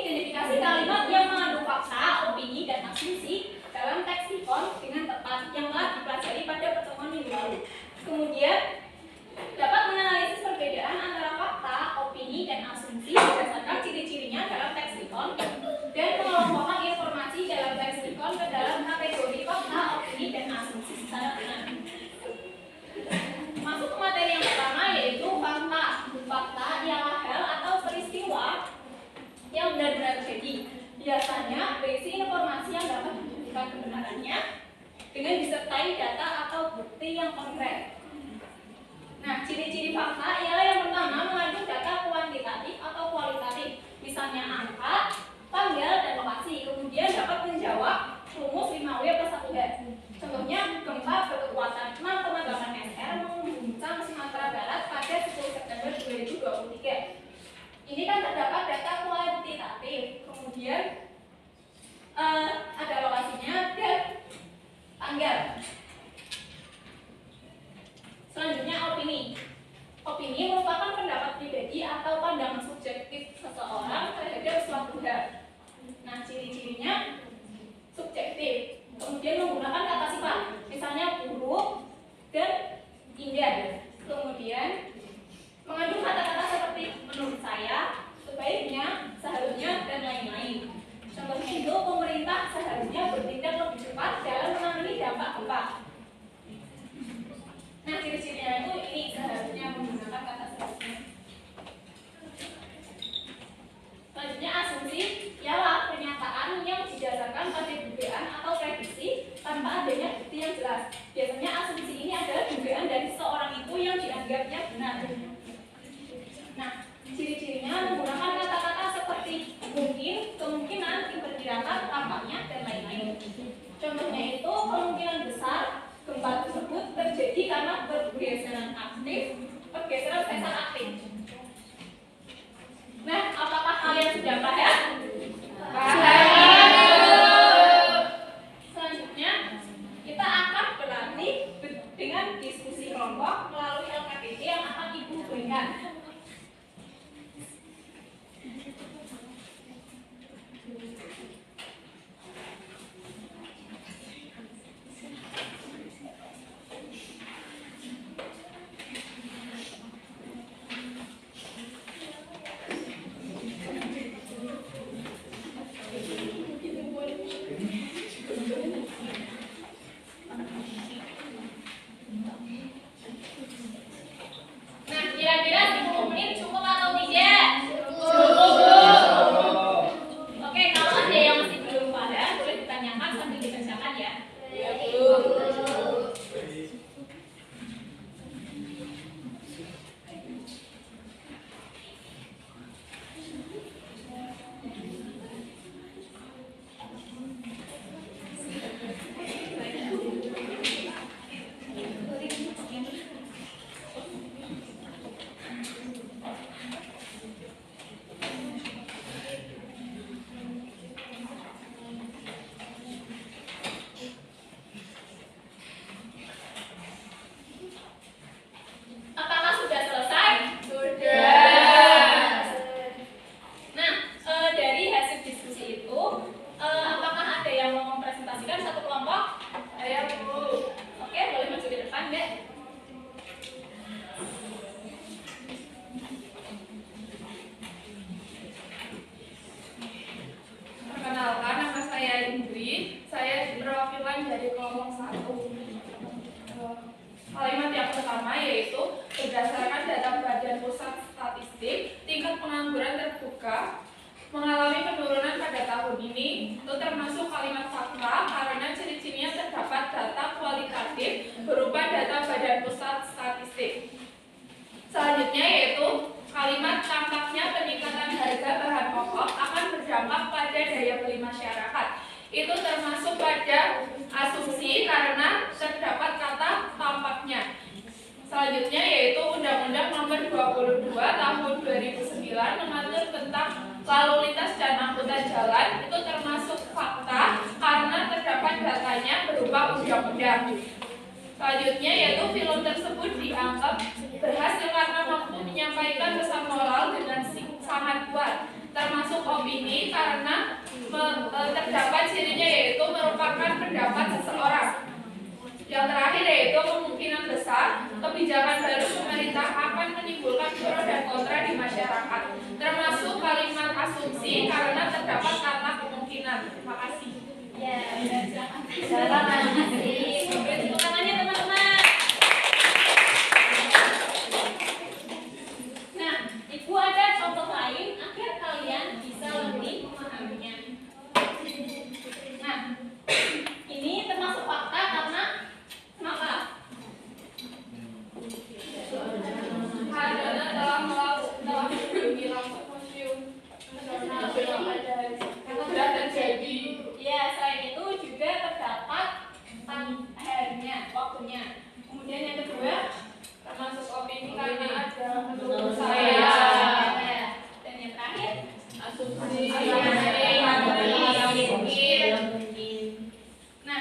identifikasi kalimat yang mengandung fakta, opini, dan asumsi dalam leksikon dengan tepat yang telah dipelajari pada pertemuan minggu lalu. Kemudian dapat menganalisis perbedaan antara fakta, opini, dan asumsi berdasarkan ciri-cirinya dalam leksikon dan mengelompokkan informasi dalam leksikon ke dalam kategori fakta, opini, dan asumsi secara benar. Masuk ke materi yang pertama yaitu fakta. Fakta ialah hal atau peristiwa yang benar-benar terjadi. Biasanya berisi informasi yang dapat dibuktikan kebenarannya dengan disertai data atau bukti yang konkret. Nah, ciri-ciri fakta ialah yang pertama mengandung data kuantitatif atau kualitatif, misalnya angka, tanggal, dan lokasi. Kemudian dapat menjawab rumus 5W+1H. Contohnya, gempa berkekuatan 6,8 SR mengguncang Sumatera Barat pada 10 September 2023. Ini kan terdapat data kuantitatif. Kemudian ada lokasinya dan tanggal. Selanjutnya opini. Opini merupakan pendapat pribadi atau pandangan subjektif seseorang terhadap suatu hal. Nah, ciri-cirinya subjektif. Kemudian menggunakan kata sifat, misalnya buruk dan indah. Kemudian mengandung kata-kata seperti menurut saya, sebaiknya, seharusnya, dan lain-lain. Contohnya itu pemerintah seharusnya bertindak lebih cepat dalam menangani dampak gempa. Nah, ciri-cirinya itu ini seharusnya menggunakan kata seharusnya. Selanjutnya asumsi ialah pernyataan yang didasarkan pada dugaan atau prediksi tanpa adanya bukti yang jelas. Biasanya asumsi ini adalah dugaan dari seseorang itu yang dianggapnya benar. Nah, ciri-cirinya menggunakan kata-kata seperti mungkin, kemungkinan, diperkirakan, tampaknya, dan lain-lain. Contohnya itu kemungkinan besar gempa tersebut terjadi karena pergeseran sesar aktif. Nah, apakah kalian sudah paham? Selanjutnya, kita akan berlatih dengan diskusi kelompok melalui LKPD yang akan Ibu berikan. Kalimat yang pertama yaitu berdasarkan data Badan Pusat Statistik, tingkat pengangguran terbuka mengalami penurunan pada tahun ini. Itu termasuk kalimat fakta karena ciri-cirinya terdapat data kualitatif berupa data Badan Pusat Statistik. Selanjutnya yaitu kalimat tampaknya peningkatan harga bahan pokok akan berdampak pada daya beli masyarakat. Itu termasuk pada asumsi karena terdapat kata tampaknya. Selanjutnya yaitu Undang-Undang Nomor 22 Tahun 2009 mengatur tentang lalu lintas dan angkutan jalan. Itu termasuk fakta karena terdapat datanya berupa undang-undang. Selanjutnya yaitu film tersebut dianggap berhasil karena mampu menyampaikan pesan moral dengan sangat kuat. Termasuk opini kebijakan baru pemerintah akan menimbulkan pro dan kontra di masyarakat, termasuk kalimat asumsi karena terdapat kata kemungkinan. Terima kasih. Ya, silakan. Terima kasih. Beri tepuk tangannya teman-teman. Nah, Ibu ada contoh lain agar kalian bisa lebih memahaminya. Nah, ini termasuk fakta karena kenapa? Karena telah bilang museum nasional sudah terjadi. Ya, selain itu juga terdapat akhirnya waktunya. Kemudian yang kedua, Termasuk opini karena ada menurut saya. saya. Dan yang terakhir, Asumsi karena mungkin. nah,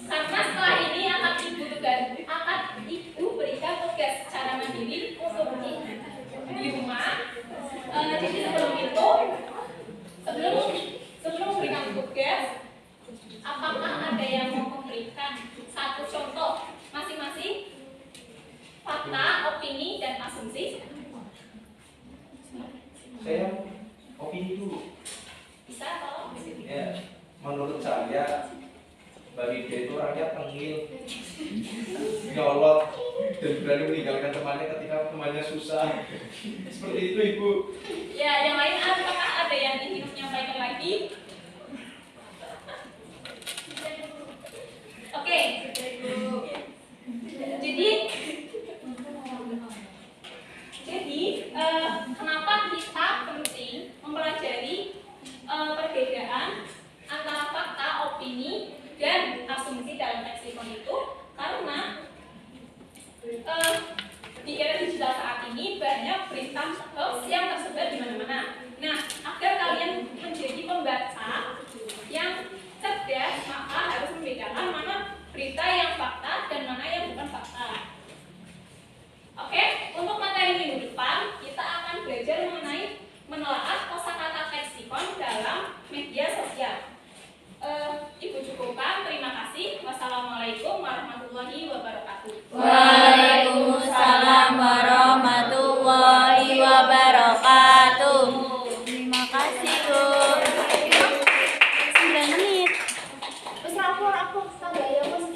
karena setelah ini akan ibu berikan tugas secara mandiri untuk di rumah. Jadi sebelum itu, sebelum memberikan tugas, apakah ada yang mau memberikan satu contoh masing-masing fakta, opini, dan asumsi? Saya opini dulu. Bisa tolong? Ya, menurut saya Mbak Lydia itu orangnya tengil, nyolot, dan berani meninggalkan temannya ketika temannya susah. Seperti itu, Ibu. Ya, yang lain apakah ada yang ingin menyampaikan lagi? Oke. Jadi kenapa kita penting mempelajari perbedaan antara fakta, opini, dan asumsi dalam leksikon itu? Karena di era digital saat ini banyak berita hoax yang tersebar di mana-mana. Nah, agar kalian menjadi pembaca yang cerdas, maka harus membedakan mana berita yang fakta dan mana yang bukan fakta. Oke, untuk materi minggu depan kita akan belajar mengenai menelaah kosakata leksikon dalam media sosial. Ibu cukupkan, terima kasih. Wassalamualaikum warahmatullahi wabarakatuh.